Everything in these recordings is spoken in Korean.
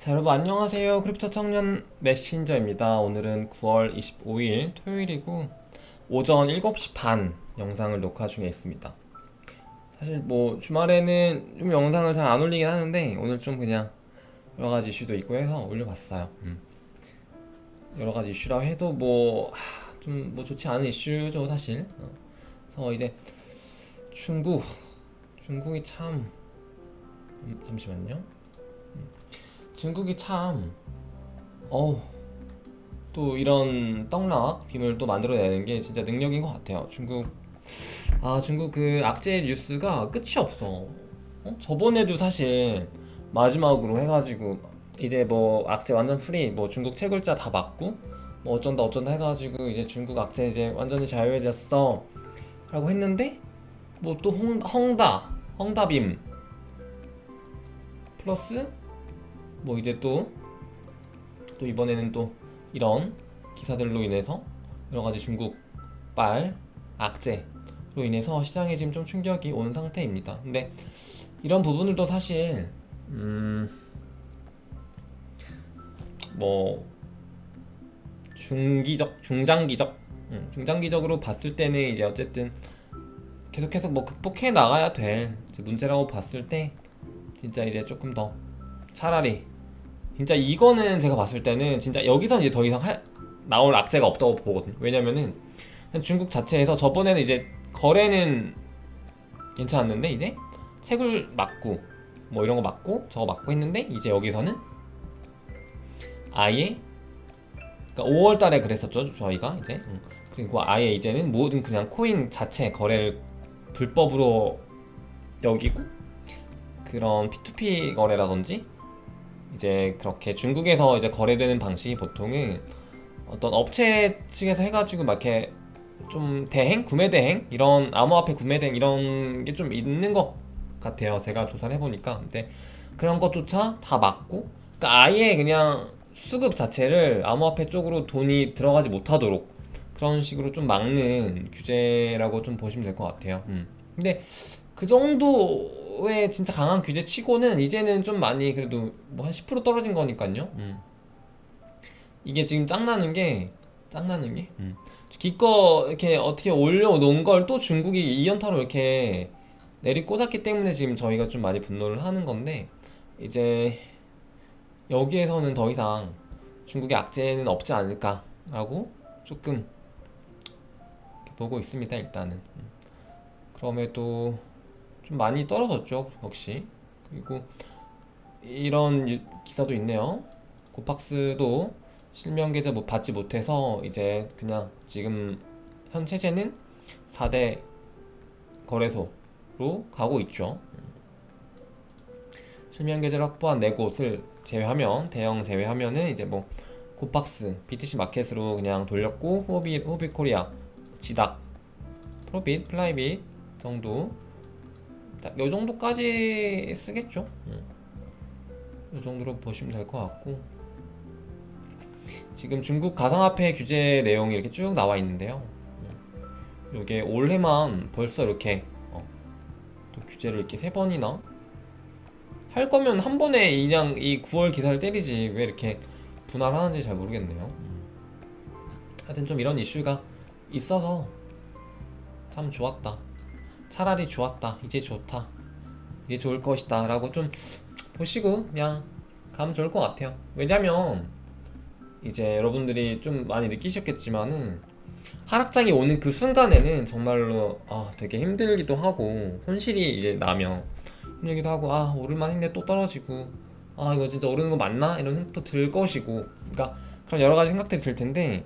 자, 여러분 안녕하세요. 크립토 청년 메신저입니다. 오늘은 9월 25일 토요일이고 오전 7시 반 영상을 녹화 중에 있습니다. 사실 뭐 주말에는 좀 영상을 잘 안 올리긴 하는데 오늘 좀 그냥 여러 가지 이슈도 있고 해서 올려봤어요. 여러 가지 이슈라고 해도 뭐 좀 뭐 좋지 않은 이슈죠 사실. 그래서 이제 중국이 참 잠시만요. 중국이 참 어우 또 이런 떡락 빔을 또 만들어내는 게 진짜 능력인 것 같아요. 중국 그 악재 뉴스가 끝이 없어. 저번에도 사실 마지막으로 해가지고 이제 뭐 악재 완전 프리, 뭐 중국 채굴자 다 막고 뭐 어쩐다 해가지고 이제 중국 악재 이제 완전히 자유해졌어 라고 했는데 뭐 또 헝다빔 플러스 뭐 이제 또 이번에는 또 이런 기사들로 인해서 여러 가지 중국발 악재로 인해서 시장에 지금 좀 충격이 온 상태입니다. 근데 이런 부분들도 사실 뭐 중장기적으로 봤을 때는 이제 어쨌든 계속해서 뭐 극복해 나가야 될 문제라고 봤을 때 진짜 이제 조금 더 차라리 진짜 이거는 제가 봤을 때는 진짜 여기서 이제 더 이상 나올 악재가 없다고 보거든요. 왜냐면은 중국 자체에서 저번에는 이제 거래는 괜찮았는데 이제 채굴 맞고 뭐 이런 거 맞고 저거 맞고 했는데 이제 여기서는 아예 그러니까 5월 달에 그랬었죠 저희가 이제 그리고 아예 이제는 모든 그냥 코인 자체 거래를 불법으로 여기고 그런 P2P 거래라든지 이제 그렇게 중국에서 이제 거래되는 방식이 보통은 어떤 업체 측에서 해가지고 막 이렇게 좀 구매 대행 이런 암호화폐 구매 대행 이런 게 좀 있는 것 같아요. 제가 조사를 해보니까. 근데 그런 것조차 다 막고, 그러니까 아예 그냥 수급 자체를 암호화폐 쪽으로 돈이 들어가지 못하도록 그런 식으로 좀 막는 규제라고 좀 보시면 될 것 같아요. 근데 그 정도의 진짜 강한 규제 치고는 이제는 좀 많이 그래도 뭐 한 10% 떨어진 거니까요. 이게 지금 짱나는 게 기껏 이렇게 어떻게 올려놓은 걸 또 중국이 2연타로 이렇게 내리꽂았기 때문에 지금 저희가 좀 많이 분노를 하는 건데 이제 여기에서는 더 이상 중국의 악재는 없지 않을까라고 조금 보고 있습니다. 일단은 그럼에도 좀 많이 떨어졌죠 역시. 그리고 이런 기사도 있네요. 고팍스도 실명 계좌 받지 못해서 이제 그냥 지금 현 체제는 4대 거래소로 가고 있죠. 실명 계좌를 확보한 4곳을 제외하면 대형 제외하면은 이제 뭐 고팍스, BTC 마켓으로 그냥 돌렸고 후빗 코리아, 지닥, 프로빗, 플라이빗 정도 요 정도까지 쓰겠죠. 요 정도로 보시면 될 것 같고 지금 중국 가상화폐 규제 내용이 이렇게 쭉 나와 있는데요. 이게 올해만 벌써 이렇게 또 규제를 이렇게 3번이나 할 거면 한 번에 그냥 이 9월 기사를 때리지 왜 이렇게 분할하는지 잘 모르겠네요. 하여튼 좀 이런 이슈가 있어서 참 좋았다. 차라리 좋았다. 이제 좋다. 이제 좋을 것이다. 라고 좀 보시고 그냥 가면 좋을 것 같아요. 왜냐면 이제 여러분들이 좀 많이 느끼셨겠지만은 하락장이 오는 그 순간에는 정말로 되게 힘들기도 하고 손실이 이제 나면 힘들기도 하고 오를만 했는데 또 떨어지고 이거 진짜 오르는 거 맞나? 이런 생각도 들 것이고 그러니까 그런 여러 가지 생각들이 들 텐데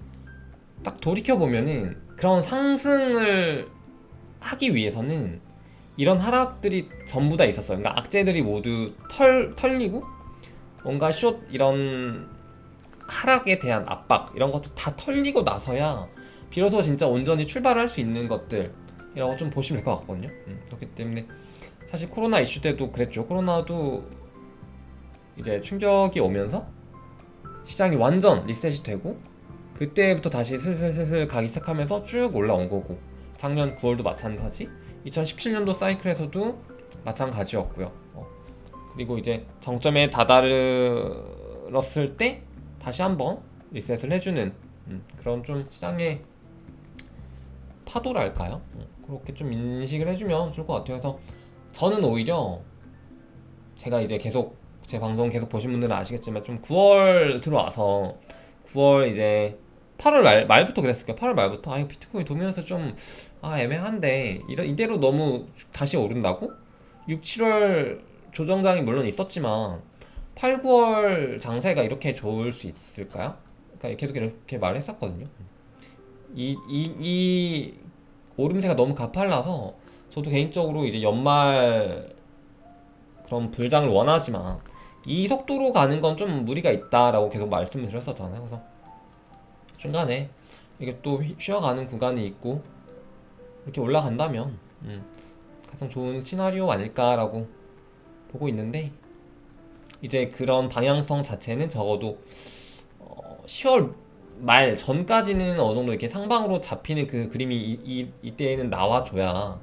딱 돌이켜보면은 그런 상승을 하기 위해서는 이런 하락들이 전부 다 있었어요. 그러니까 악재들이 모두 털리고 뭔가 이런 하락에 대한 압박 이런 것도 다 털리고 나서야 비로소 진짜 온전히 출발할 수 있는 것들이라고 좀 보시면 될 것 같거든요. 그렇기 때문에 사실 코로나 이슈 때도 그랬죠. 코로나도 이제 충격이 오면서 시장이 완전 리셋이 되고 그때부터 다시 슬슬 가기 시작하면서 쭉 올라온 거고 작년 9월도 마찬가지 2017년도 사이클에서도 마찬가지였고요. 그리고 이제 정점에 만들었을 때 다시 한번 리셋을 해주는 그런 좀 시장의 파도랄까요? 그렇게 좀 인식을 해주면 좋을 것 같아요. 그래서 저는 오히려 제가 이제 계속 제 방송 계속 보신 분들은 아시겠지만 좀 9월 들어와서 9월 이제 8월 말부터 그랬을 거예요. 8월 말부터 아 이거 비트코인 도면서 좀 애매한데 이대로 너무 다시 오른다고? 6, 7월 조정장이 물론 있었지만 8, 9월 장세가 이렇게 좋을 수 있을까요? 그러니까 계속 이렇게 말을 했었거든요. 이 오름세가 너무 가팔라서 저도 개인적으로 이제 연말 그런 불장을 원하지만 이 속도로 가는 건 좀 무리가 있다라고 계속 말씀을 드렸었잖아요. 그래서 중간에 이게 또 쉬어가는 구간이 있고 이렇게 올라간다면 가장 좋은 시나리오 아닐까라고 보고 있는데 이제 그런 방향성 자체는 적어도 10월 말 전까지는 어느 정도 이렇게 상방으로 잡히는 그 그림이 이때에는 나와줘야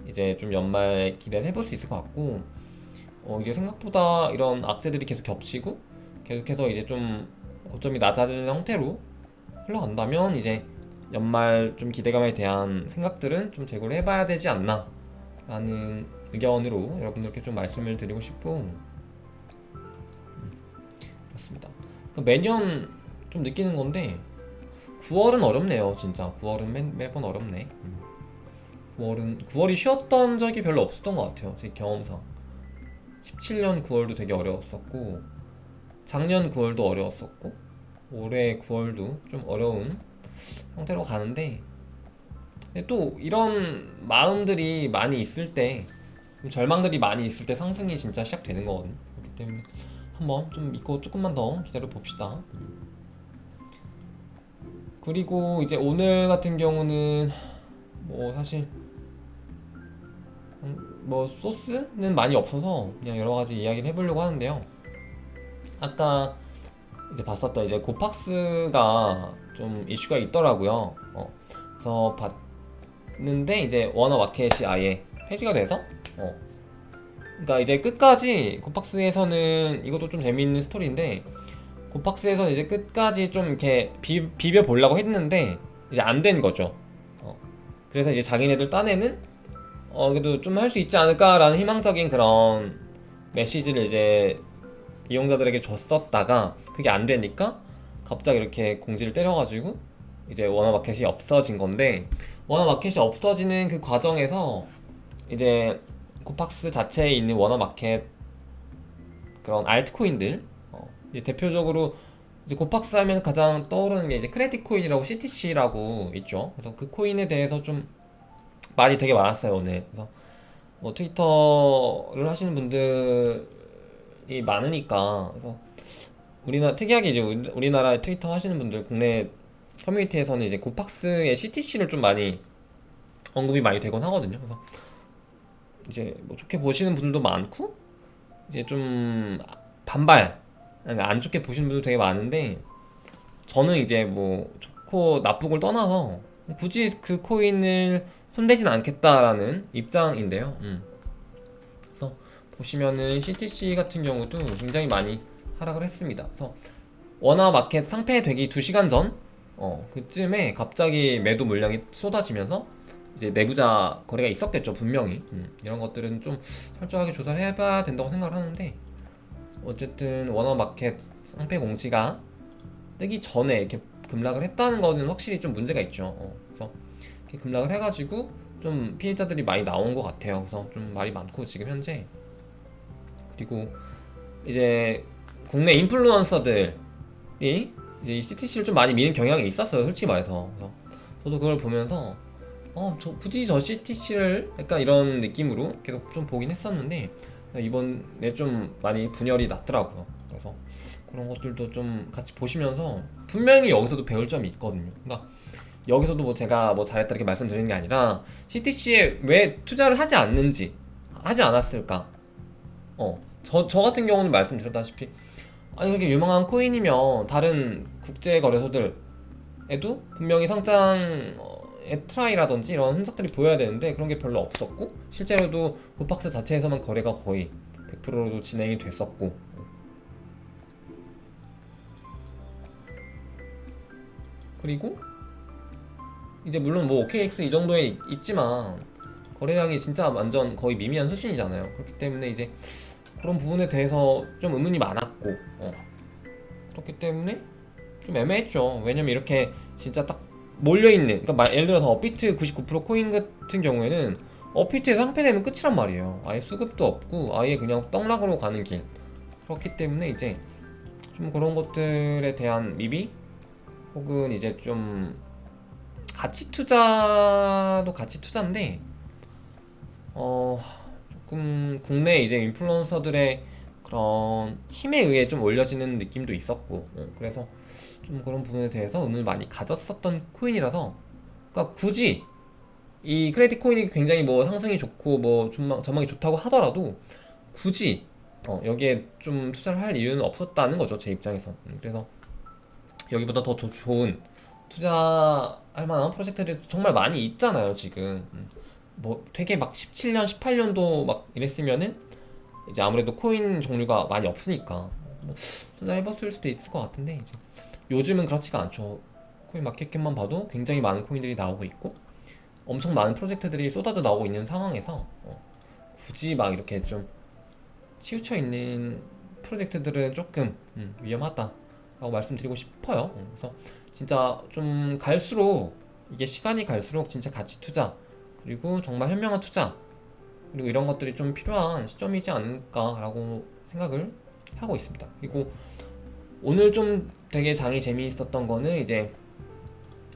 이제 좀 연말 기대를 해볼 수 있을 것 같고 이제 생각보다 이런 악재들이 계속 겹치고 계속해서 이제 좀 고점이 낮아지는 형태로 흘러간다면 이제 연말 좀 기대감에 대한 생각들은 좀 재고를 해봐야 되지 않나 라는 의견으로 여러분들께 좀 말씀을 드리고 싶고 그렇습니다. 매년 좀 느끼는 건데 9월은 어렵네요. 진짜 9월은 매번 어렵네. 9월이 쉬었던 적이 별로 없었던 것 같아요. 제 경험상 17년 9월도 되게 어려웠었고 작년 9월도 어려웠었고 올해 9월도 좀 어려운 형태로 가는데 근데 또 이런 마음들이 많이 있을 때 절망들이 많이 있을 때 상승이 진짜 시작되는 거거든요. 그렇기 때문에 한번 좀 믿고 조금만 더 기다려 봅시다. 그리고 이제 오늘 같은 경우는 뭐 사실 뭐 소스는 많이 없어서 그냥 여러 가지 이야기를 해보려고 하는데요. 아까 이제 봤었던 이제 고팍스가 좀 이슈가 있더라고요. 그래서 봤는데 이제 워너 마켓이 아예 폐지가 돼서 그러니까 이제 끝까지 고팍스에서는 이것도 좀 재미있는 스토리인데 고팍스에서는 이제 끝까지 좀 이렇게 비벼 보려고 했는데 이제 안 된 거죠. 그래서 이제 자기네들 딴에는 그래도 좀 할 수 있지 않을까라는 희망적인 그런 메시지를 이제 이용자들에게 줬었다가 그게 안 되니까 갑자기 이렇게 공지를 때려가지고 이제 워너마켓이 없어진 건데 워너마켓이 없어지는 그 과정에서 이제 코팍스 자체에 있는 워너마켓 그런 알트코인들 이제 대표적으로 이제 고팍스 하면 가장 떠오르는 게 이제 크레딧 코인이라고 CTC라고 있죠. 그래서 그 코인에 대해서 좀 말이 되게 많았어요 오늘. 그래서 뭐 트위터를 하시는 분들이 많으니까 그래서 우리나라 특이하게 이제 우리나라 트위터 하시는 분들 국내 커뮤니티에서는 이제 고팍스의 CTC를 좀 많이 언급이 많이 되곤 하거든요. 그래서 이제 뭐 좋게 보시는 분들도 많고 이제 좀 반발 안 좋게 보시는 분도 되게 많은데 저는 이제 뭐 좋고 나쁘고를 떠나서 굳이 그 코인을 손대진 않겠다라는 입장인데요. 그래서 보시면은 CTC 같은 경우도 굉장히 많이 하락을 했습니다. 그래서 워낙 마켓 상폐되기 2시간 전 그쯤에 갑자기 매도 물량이 쏟아지면서 이제 내부자 거래가 있었겠죠 분명히. 이런 것들은 좀 철저하게 조사를 해봐야 된다고 생각을 하는데 어쨌든 워낙 마켓 상폐 공지가 뜨기 전에 이렇게 급락을 했다는 거는 확실히 좀 문제가 있죠. 그래서 이렇게 급락을 해가지고 좀 피해자들이 많이 나온 것 같아요. 그래서 좀 말이 많고 지금 현재 그리고 이제 국내 인플루언서들이 이제 이 CTC를 좀 많이 미는 경향이 있었어요. 솔직히 말해서. 그래서 저도 그걸 보면서 굳이 저 CTC를 약간 이런 느낌으로 계속 좀 보긴 했었는데 이번에 좀 많이 분열이 났더라고요. 그래서 그런 것들도 좀 같이 보시면서 분명히 여기서도 배울 점이 있거든요. 그러니까 여기서도 뭐 제가 뭐 잘했다 이렇게 말씀드리는 게 아니라 CTC에 왜 투자를 하지 않는지 하지 않았을까 저 같은 경우는 말씀드렸다시피 아니 그렇게 유명한 코인이면 다른 국제 거래소들에도 분명히 상장의 트라이라든지 이런 흔적들이 보여야 되는데 그런 게 별로 없었고 실제로도 고팍스 자체에서만 거래가 거의 100%로 진행이 됐었고 그리고 이제 물론 뭐 OKX 이 정도에 있지만 거래량이 진짜 완전 거의 미미한 수준이잖아요. 그렇기 때문에 이제 그런 부분에 대해서 좀 의문이 많았고, 그렇기 때문에 좀 애매했죠. 왜냐면 이렇게 진짜 딱 몰려있는, 그러니까 예를 들어서 업비트 99% 코인 같은 경우에는 업비트에서 상패되면 끝이란 말이에요. 아예 수급도 없고 아예 그냥 떡락으로 가는 길. 그렇기 때문에 이제 좀 그런 것들에 대한 미비 혹은 이제 좀 가치 투자도 가치 투자인데 조금 국내 이제 인플루언서들의 그런 힘에 의해 좀 올려지는 느낌도 있었고, 그래서 좀 그런 부분에 대해서 의문을 많이 가졌었던 코인이라서, 그러니까 굳이 이 크레딧 코인이 굉장히 뭐 상승이 좋고 뭐 전망이 좋다고 하더라도 굳이 여기에 좀 투자를 할 이유는 없었다는 거죠, 제 입장에서. 그래서 여기보다 더 좋은 투자할 만한 프로젝트들이 정말 많이 있잖아요, 지금. 뭐 되게 막 17년, 18년도 막 이랬으면은 이제 아무래도 코인 종류가 많이 없으니까 뭐 투자해봤을 수도 있을 것 같은데, 이제 요즘은 그렇지가 않죠. 코인 마켓캡만 봐도 굉장히 많은 코인들이 나오고 있고 엄청 많은 프로젝트들이 쏟아져 나오고 있는 상황에서 굳이 막 이렇게 좀 치우쳐 있는 프로젝트들은 조금 위험하다라고 말씀드리고 싶어요. 그래서 진짜 좀 갈수록 이게 시간이 갈수록 진짜 가치 투자 그리고 정말 현명한 투자 그리고 이런 것들이 좀 필요한 시점이지 않을까라고 생각을 하고 있습니다. 그리고 오늘 좀 되게 장이 재미있었던 거는 이제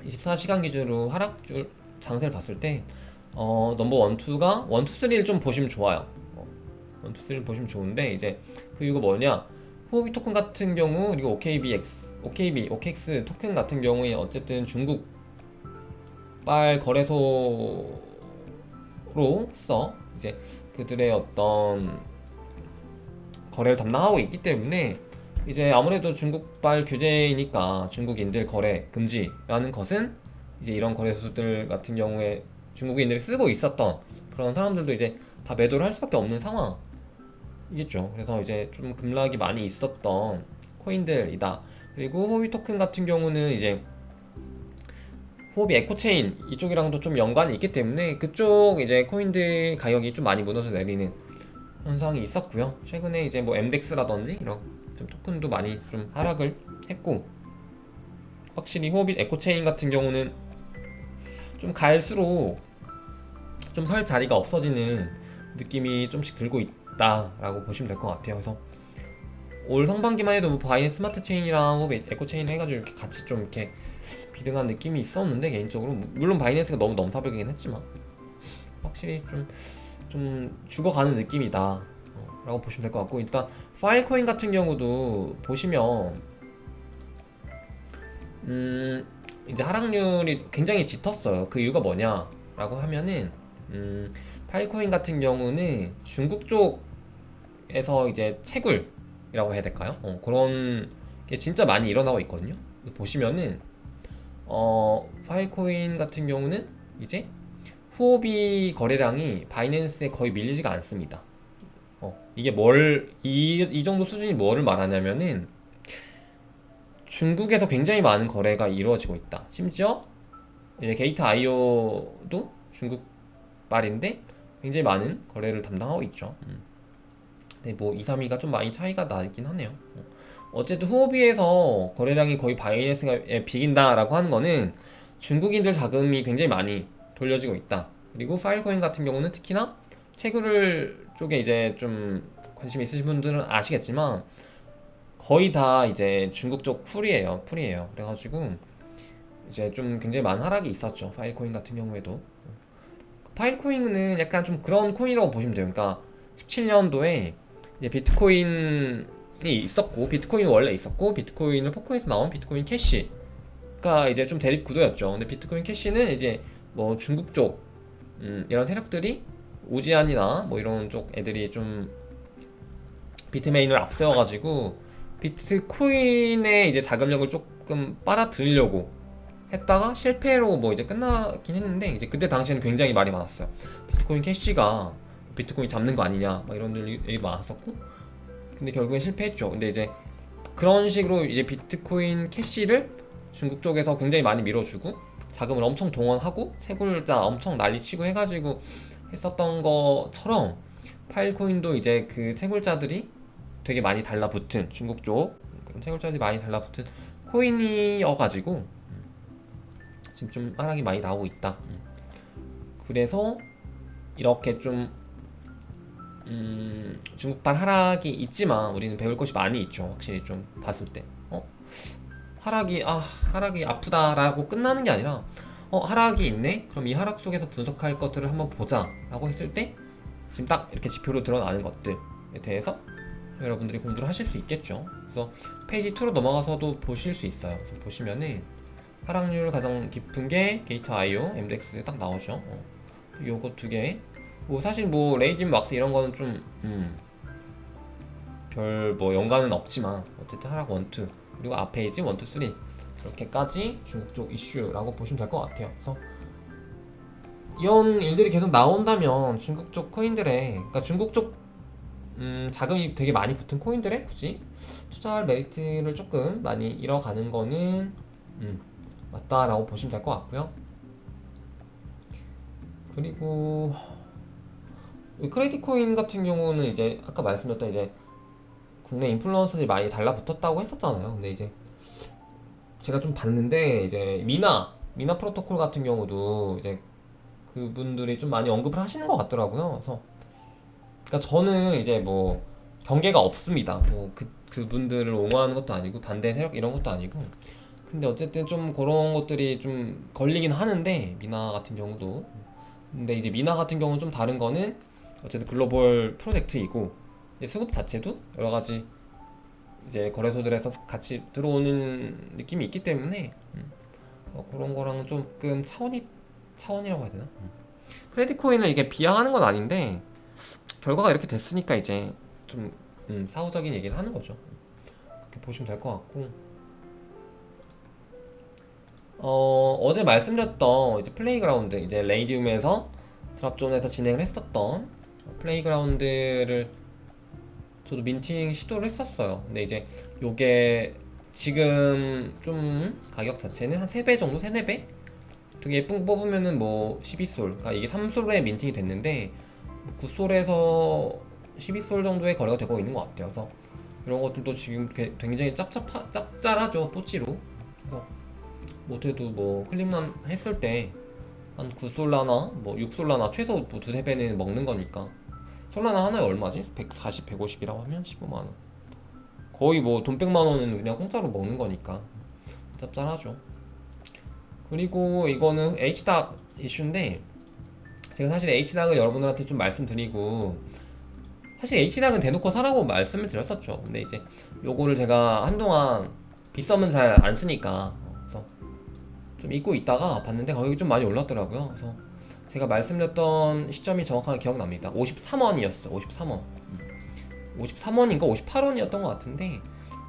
24시간 기준으로 하락줄 장세를 봤을 때 넘버 1, 2가 1, 2, 3를 좀 보시면 좋아요. 1, 2, 3를 보시면 좋은데, 이제 그 이유가 뭐냐, 후오비 토큰 같은 경우 그리고 OKX 토큰 같은 경우에 어쨌든 중국발 거래소로서 이제 그들의 어떤 거래를 담당하고 있기 때문에 이제 아무래도 중국발 규제이니까 중국인들 거래 금지라는 것은 이제 이런 거래소들 같은 경우에 중국인들이 쓰고 있었던 그런 사람들도 이제 다 매도를 할 수밖에 없는 상황이겠죠. 그래서 이제 좀 급락이 많이 있었던 코인들이다. 그리고 호비 토큰 같은 경우는 이제 호비 에코체인 이쪽이랑도 좀 연관이 있기 때문에 그쪽 이제 코인들 가격이 좀 많이 무너져 내리는 현상이 있었고요. 최근에 이제 뭐 엠덱스라든지 이런 좀 토큰도 많이 좀 하락을 했고, 확실히 호빗 에코체인 같은 경우는 좀 갈수록 좀 설 자리가 없어지는 느낌이 좀씩 들고 있다라고 보시면 될 것 같아요. 그래서 올 상반기만 해도 뭐 바이낸스 스마트 체인이랑 호빗 에코체인 해가지고 이렇게 같이 좀 이렇게 비등한 느낌이 있었는데, 개인적으로 물론 바이낸스가 너무 넘사벽이긴 했지만 확실히 좀 죽어가는 느낌이다 라고 보시면 될 것 같고, 일단 파일코인 같은 경우도 보시면 이제 하락률이 굉장히 짙었어요. 그 이유가 뭐냐 라고 하면은 파일코인 같은 경우는 중국 쪽에서 이제 채굴이라고 해야 될까요? 그런 게 진짜 많이 일어나고 있거든요. 보시면은 파일코인 같은 경우는 이제 후오비 거래량이 바이낸스에 거의 밀리지가 않습니다. 이게 이 정도 수준이 뭐를 말하냐면은 중국에서 굉장히 많은 거래가 이루어지고 있다. 심지어 이제 게이트 IO도 중국발인데 굉장히 많은 거래를 담당하고 있죠. 근데 뭐 2, 3위가 좀 많이 차이가 나긴 하네요. 어쨌든 후오비에서 거래량이 거의 바이낸스에 비긴다라고 하는 거는 중국인들 자금이 굉장히 많이 돌려지고 있다. 그리고 파일코인 같은 경우는 특히나 채굴 쪽에 이제 좀 관심 있으신 분들은 아시겠지만 거의 다 이제 중국 쪽 풀이에요. 그래가지고 이제 좀 굉장히 많은 하락이 있었죠. 파일코인 같은 경우에도. 파일코인은 약간 좀 그런 코인이라고 보시면 돼요. 그러니까 17년도에 이제 비트코인이 있었고, 비트코인은 원래 있었고, 비트코인을 포크에서 나온 비트코인 캐시가 이제 좀 대립 구도였죠. 근데 비트코인 캐시는 이제 뭐 중국 쪽 이런 세력들이 우지안이나 뭐 이런 쪽 애들이 좀 비트메인을 앞세워가지고 비트코인의 이제 자금력을 조금 빨아들이려고 했다가 실패로 뭐 이제 끝나긴 했는데, 이제 그때 당시에는 굉장히 말이 많았어요. 비트코인 캐시가 비트코인 잡는 거 아니냐 막 이런 일이 많았었고, 근데 결국엔 실패했죠. 근데 이제 그런 식으로 이제 비트코인 캐시를 중국 쪽에서 굉장히 많이 밀어주고 자금을 엄청 동원하고 채굴자 엄청 난리치고 해가지고 했었던 것처럼 파일코인도 이제 그 채굴자들이 되게 많이 달라붙은 중국 쪽 그런 채굴자들이 많이 달라붙은 코인이어가지고 지금 좀 하락이 많이 나오고 있다. 그래서 이렇게 좀 중국발 하락이 있지만 우리는 배울 것이 많이 있죠. 확실히 좀 봤을 때 하락이 아프다라고 끝나는 게 아니라 하락이 있네? 그럼 이 하락 속에서 분석할 것들을 한번 보자 라고 했을 때 지금 딱 이렇게 지표로 드러나는 것들에 대해서 여러분들이 공부를 하실 수 있겠죠. 그래서 페이지 2로 넘어가서도 보실 수 있어요. 그래서 보시면은 하락률 가장 깊은 게 게이트.io, MDX 딱 나오죠. 요거 두 개. 뭐 사실 뭐 레이딘 막스 이런 거는 좀 별 뭐 연관은 없지만 어쨌든 하락 1, 2 그리고 앞페이지 1, 2, 3 이렇게까지 중국 쪽 이슈라고 보시면 될 것 같아요. 그래서 이런 일들이 계속 나온다면 중국 쪽 코인들의 그러니까 중국 쪽 자금이 되게 많이 붙은 코인들에 굳이 투자할 메리트를 조금 많이 잃어가는 거는 맞다라고 보시면 될 것 같고요. 그리고 크레딧 코인 같은 경우는 이제 아까 말씀드렸던 이제 국내 인플루언서들이 많이 달라붙었다고 했었잖아요. 근데 이제 제가 좀 봤는데 이제 미나 프로토콜 같은 경우도 이제 그분들이 좀 많이 언급을 하시는 것 같더라고요. 그래서 그러니까 저는 이제 뭐 경계가 없습니다. 뭐 그분들을 옹호하는 것도 아니고 반대 세력 이런 것도 아니고. 근데 어쨌든 좀 그런 것들이 좀 걸리긴 하는데 미나 같은 경우도. 근데 이제 미나 같은 경우는 좀 다른 거는 어쨌든 글로벌 프로젝트이고 수급 자체도 여러 가지 이제 거래소들에서 같이 들어오는 느낌이 있기 때문에 그런 거랑은 조금 차원이라고 해야 되나? 크레딧 코인을 이게 비하하는 건 아닌데 결과가 이렇게 됐으니까 이제 좀 사후적인 얘기를 하는 거죠. 그렇게 보시면 될 것 같고 어제 말씀드렸던 이제 플레이그라운드 이제 레이디움에서 드랍존에서 진행을 했었던 플레이그라운드를 저도 민팅 시도를 했었어요. 근데 이제 요게 지금 좀 가격 자체는 한 3배 정도? 3, 4배? 되게 예쁜 거 뽑으면은 뭐 12솔 그러니까 이게 3솔에 민팅이 됐는데 9솔에서 12솔 정도의 거래가 되고 있는 것 같아요. 그래서 이런 것들도 지금 굉장히 짭짤하죠, 뽀찌로. 그래서 못해도 뭐 클릭만 했을 때 한 9솔라나 뭐 6솔라나 최소 뭐 2, 3배는 먹는 거니까. 솔라나 하나에 얼마지? 140, 150이라고 하면 15만원. 거의 뭐 돈 100만원은 그냥 공짜로 먹는 거니까 짭짤하죠. 그리고 이거는 HDAC 이슈인데 제가 사실 HDAC을 여러분들한테 좀 말씀드리고 사실 HDAC은 대놓고 사라고 말씀을 드렸었죠. 근데 이제 요거를 제가 한동안 빗썸은 잘 안 쓰니까 그래서 좀 잊고 있다가 봤는데 가격이 좀 많이 올랐더라고요. 그래서 제가 말씀드렸던 시점이 정확하게 기억납니다. 53원이었어. 53원. 53원인가 58원이었던 것 같은데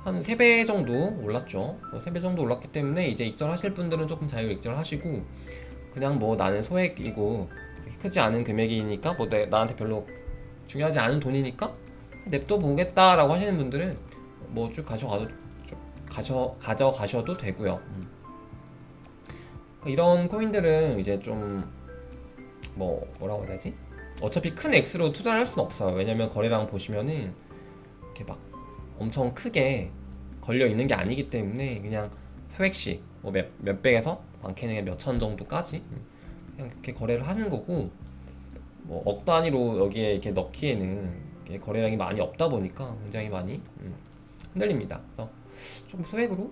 한 3배 정도 올랐죠. 3배 정도 올랐기 때문에 이제 익절하실 분들은 조금 자유 익절하시고 그냥 뭐 나는 소액이고 크지 않은 금액이니까 뭐 나한테 별로 중요하지 않은 돈이니까 냅둬 보겠다라고 하시는 분들은 뭐 쭉 가져가셔도 되고요. 이런 코인들은 이제 좀 뭐라고 해야 되지? 어차피 큰 액수로 투자를 할 수는 없어요. 왜냐면 거래량 보시면은 이렇게 막 엄청 크게 걸려 있는 게 아니기 때문에 그냥 소액씩 뭐 몇백에서 많게는 몇천 정도까지 그냥 그렇게 거래를 하는 거고 뭐 억 단위로 여기에 이렇게 넣기에는 이게 거래량이 많이 없다 보니까 굉장히 많이 흔들립니다. 그래서 좀 소액으로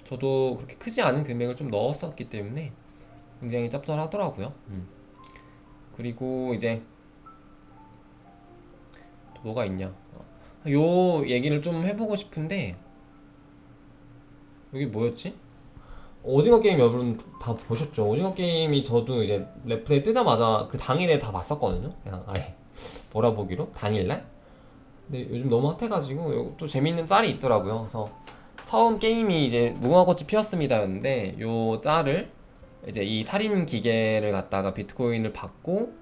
저도 그렇게 크지 않은 금액을 좀 넣었었기 때문에 굉장히 짭짤하더라고요. 그리고 이제 또 뭐가 있냐? 요 얘기를 좀 해보고 싶은데 여기 뭐였지? 오징어 게임 여러분 다 보셨죠? 오징어 게임이 저도 이제 레플에 뜨자마자 그 당일에 다 봤었거든요. 그냥 아예 몰아보기로 당일날. 근데 요즘 너무 핫해가지고 또 재밌는 짤이 있더라고요. 그래서 처음 게임이 이제 무궁화꽃이 피었습니다였는데 요 짤을 이제 이 살인 기계를 갖다가 비트코인을 받고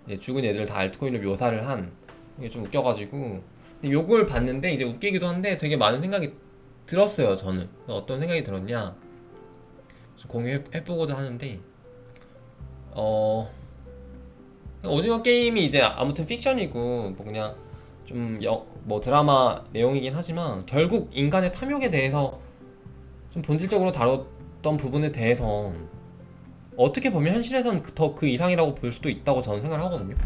이제 죽은 애들 다 알트코인을 묘사를 한 이게 좀 웃겨가지고 근데 요걸 봤는데 이제 웃기기도 한데 되게 많은 생각이 들었어요. 저는 어떤 생각이 들었냐, 공유해보고자 하는데, 오징어 게임이 이제 아무튼 픽션이고 뭐 그냥 좀 뭐 드라마 내용이긴 하지만, 결국 인간의 탐욕에 대해서 좀 본질적으로 다뤘던 부분에 대해서 어떻게 보면 현실에선 더 그 이상이라고 볼 수도 있다고 저는 생각을 하거든요.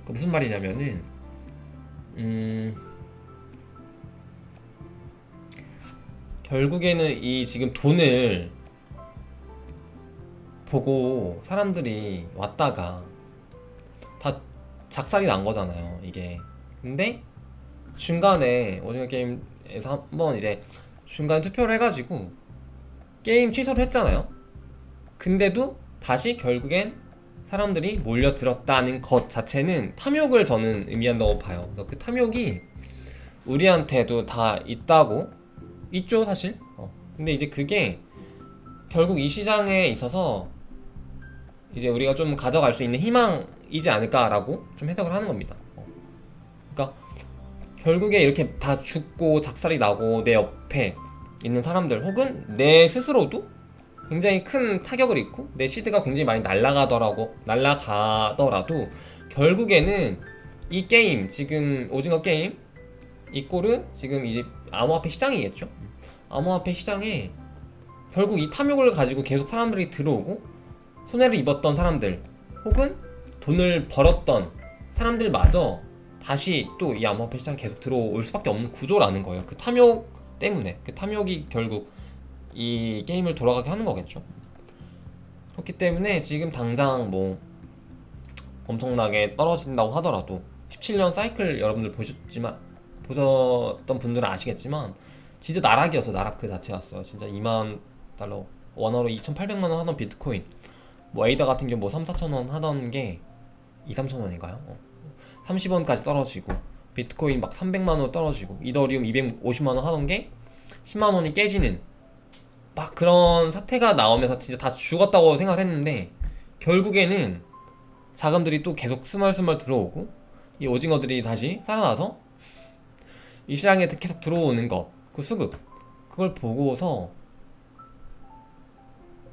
그 무슨 말이냐면은, 결국에는 이 지금 돈을 보고 사람들이 왔다가 다 작살이 난 거잖아요, 이게. 근데 중간에 오징어 게임에서 한번 이제 중간 투표를 해가지고 게임 취소를 했잖아요. 근데도 다시 결국엔 사람들이 몰려들었다는 것 자체는 탐욕을 저는 의미한다고 봐요. 그래서 그 탐욕이 우리한테도 다 있다고, 있죠 사실. 근데 이제 그게 결국 이 시장에 있어서 이제 우리가 좀 가져갈 수 있는 희망이지 않을까라고 좀 해석을 하는 겁니다. 그러니까 결국에 이렇게 다 죽고 작살이 나고 내 옆에 있는 사람들, 혹은 내 스스로도 굉장히 큰 타격을 입고 내 시드가 굉장히 많이 날아가더라도 결국에는 이 게임, 지금 오징어 게임 이 꼴은 지금 이제 암호화폐 시장이겠죠. 암호화폐 시장에 결국 이 탐욕을 가지고 계속 사람들이 들어오고, 손해를 입었던 사람들 혹은 돈을 벌었던 사람들마저 다시 또 이 암호화폐 시장에 계속 들어올 수밖에 없는 구조라는 거예요. 그 탐욕 때문에. 그 탐욕이 결국 이 게임을 돌아가게 하는 거겠죠. 그렇기 때문에 지금 당장 뭐 엄청나게 떨어진다고 하더라도, 17년 사이클 여러분들 보셨던 분들은 아시겠지만 진짜 나락이었어. 나락 그 자체였어요. 진짜 2만 달러, 원화로 2,800만 원 하던 비트코인, 뭐 에이다 같은 경우 뭐 3, 4천 원 하던 게 2, 3천 원인가요? 30원까지 떨어지고, 비트코인 막 300만 원 떨어지고, 이더리움 250만 원 하던 게 10만 원이 깨지는 막 그런 사태가 나오면서 진짜 다 죽었다고 생각을 했는데, 결국에는 자금들이 또 계속 스멀스멀 들어오고 이 오징어들이 다시 살아나서 이 시장에 계속 들어오는 것, 그 수급, 그걸 보고서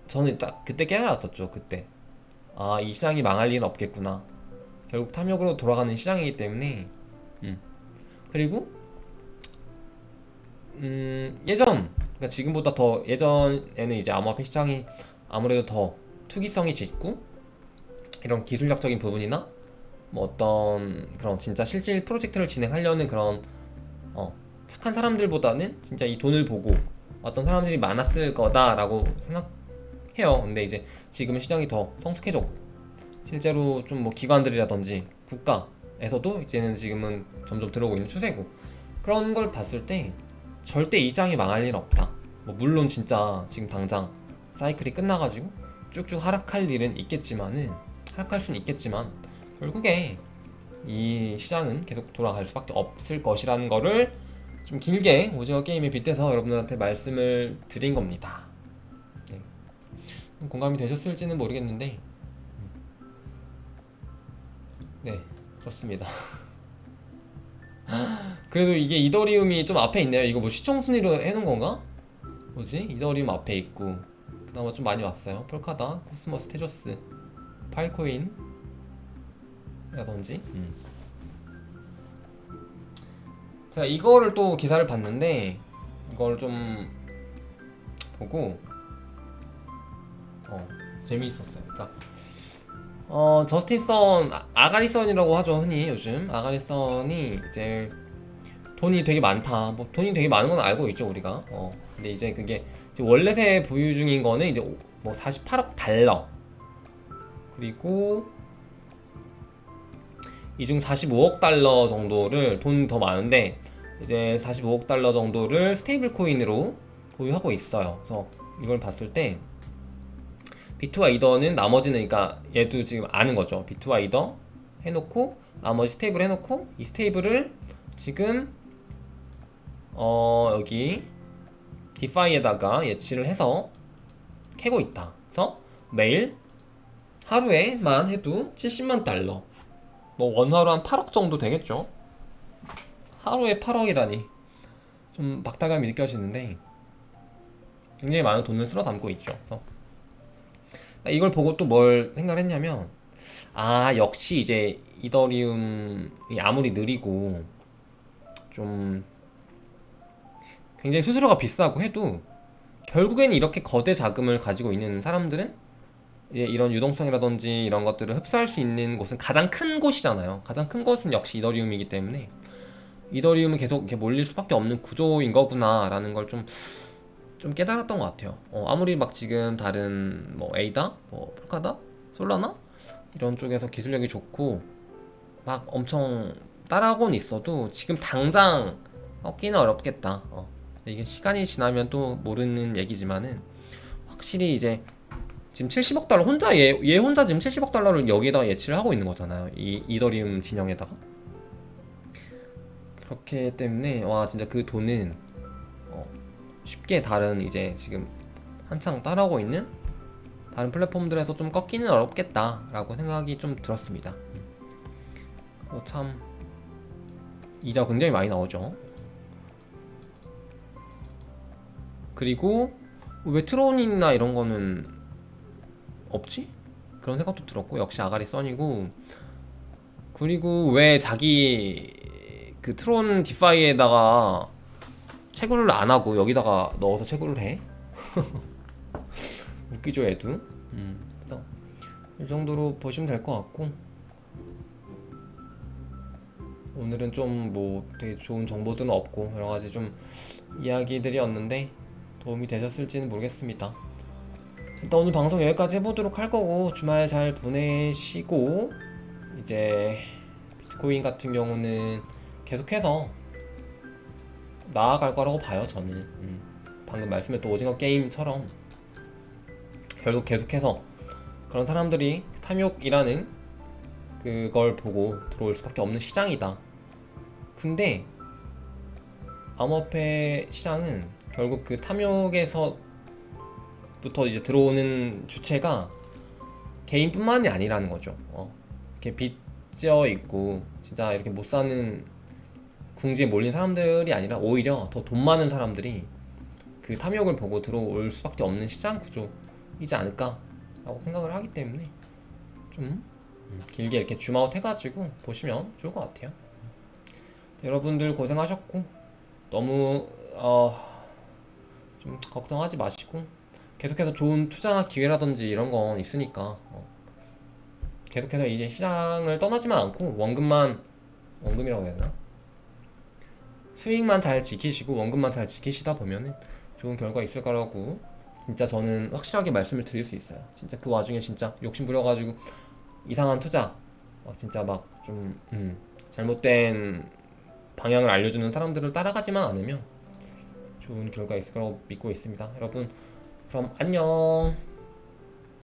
저는 딱 그때 깨달았었죠. 그때 아, 이 시장이 망할 리는 없겠구나. 결국 탐욕으로 돌아가는 시장이기 때문에. 그리고 그러니까 지금보다 더 예전에는 이제 암호화폐 시장이 아무래도 더 투기성이 짙고, 이런 기술력적인 부분이나 뭐 어떤 그런 진짜 실질 프로젝트를 진행하려는 그런 착한 사람들보다는 진짜 이 돈을 보고 어떤 사람들이 많았을 거다라고 생각해요. 근데 이제 지금은 시장이 더 성숙해졌고, 실제로 좀 뭐 기관들이라든지 국가에서도 이제는 지금은 점점 들어오고 있는 추세고, 그런 걸 봤을 때 절대 이 시장이 망할 일은 없다. 뭐 물론 진짜 지금 당장 사이클이 끝나가지고 쭉쭉 하락할 일은 있겠지만은, 하락할 수는 있겠지만 결국에 이 시장은 계속 돌아갈 수밖에 없을 것이라는 거를 좀 길게 오징어 게임에 빗대서 여러분들한테 말씀을 드린 겁니다. 네. 공감이 되셨을지는 모르겠는데, 네, 그렇습니다. 그래도 이게 이더리움이 좀 앞에 있네요. 이거 뭐 시총 순위로 해놓은 건가? 뭐지? 이더리움 앞에 있고, 그나마 좀 많이 왔어요. 폴카다, 코스모스, 테조스, 파이코인 라든지. 제가 이거를 또 기사를 봤는데, 이걸 좀 보고 재미있었어요. 그러니까 저스틴 선, 아가리 선이라고 하죠, 흔히 요즘. 아가리 선이 이제 돈이 되게 많다, 뭐 돈이 되게 많은 건 알고 있죠 우리가. 근데 이제 그게 이제 월렛에 보유 중인 거는 이제 뭐 48억 달러, 그리고 이 중 45억 달러 정도를, 돈 더 많은데 이제 45억 달러 정도를 스테이블 코인으로 보유하고 있어요. 그래서 이걸 봤을 때 비트와 이더는, 나머지는 그러니까 얘도 지금 아는 거죠. 비트와 이더 해놓고 나머지 스테이블 해놓고, 이 스테이블을 지금 여기 디파이에다가 예치를 해서 캐고 있다. 그래서 매일 하루에만 해도 70만 달러, 뭐 원화로 한 8억 정도 되겠죠. 하루에 8억이라니 좀 박탈감이 느껴지는데 굉장히 많은 돈을 쓸어 담고 있죠. 그래서 이걸 보고 또 뭘 생각을 했냐면, 아 역시 이제 이더리움이 아무리 느리고 좀 굉장히 수수료가 비싸고 해도 결국에는 이렇게 거대 자금을 가지고 있는 사람들은 이런 유동성이라든지 이런 것들을 흡수할 수 있는 곳은 가장 큰 곳이잖아요. 가장 큰 곳은 역시 이더리움이기 때문에 이더리움은 계속 이렇게 몰릴 수밖에 없는 구조인 거구나라는 걸 좀 깨달았던 것 같아요. 아무리 막 지금 다른 뭐 에이다, 뭐 폴카다, 솔라나 이런 쪽에서 기술력이 좋고 막 엄청 따라하고는 있어도 지금 당장 얻기는 어렵겠다. 이게 시간이 지나면 또 모르는 얘기지만은 확실히 이제 지금 70억 달러 혼자 얘 혼자 지금 70억 달러를 여기에다가 예치를 하고 있는 거잖아요. 이 이더리움 진영에다가. 그렇기 때문에 와 진짜 그 돈은 쉽게 다른 이제 지금 한창 따라오고 있는 다른 플랫폼들에서 좀 꺾기는 어렵겠다라고 생각이 좀 들었습니다. 참 이자 굉장히 많이 나오죠. 그리고 왜 트론이나 이런 거는 없지? 그런 생각도 들었고 역시 아가리 선이고, 그리고 왜 자기 그 트론 디파이에다가 채굴을 안 하고 여기다가 넣어서 채굴을 해? 웃기죠 얘도. 그래서 이 정도로 보시면 될 것 같고, 오늘은 좀 뭐 되게 좋은 정보들은 없고 여러 가지 좀 이야기들이었는데 도움이 되셨을지는 모르겠습니다. 일단 오늘 방송 여기까지 해보도록 할 거고, 주말 잘 보내시고 이제 비트코인 같은 경우는 계속해서 나아갈 거라고 봐요 저는. 방금 말씀했던 오징어 게임처럼 결국 계속해서 그런 사람들이 탐욕이라는 그걸 보고 들어올 수밖에 없는 시장이다. 근데 암호화폐 시장은 결국 그 탐욕에서부터 이제 들어오는 주체가 개인뿐만이 아니라는 거죠. 이렇게 빚져 있고 진짜 이렇게 못 사는 궁지에 몰린 사람들이 아니라 오히려 더 돈 많은 사람들이 그 탐욕을 보고 들어올 수밖에 없는 시장 구조이지 않을까라고 생각을 하기 때문에 좀 길게 이렇게 줌아웃 해가지고 보시면 좋을 것 같아요. 여러분들 고생하셨고 너무 좀 걱정하지 마시고 계속해서 좋은 투자 기회라든지 이런 건 있으니까 계속해서 이제 시장을 떠나지만 않고 원금이라고 해야 되나? 수익만 잘 지키시고 원금만 잘 지키시다 보면은 좋은 결과 있을 거라고 진짜 저는 확실하게 말씀을 드릴 수 있어요. 진짜 그 와중에 진짜 욕심 부려가지고 이상한 투자 진짜 막 좀 잘못된 방향을 알려주는 사람들을 따라가지만 않으면 좋은 결과 있을 거라고 믿고 있습니다. 여러분 그럼 안녕.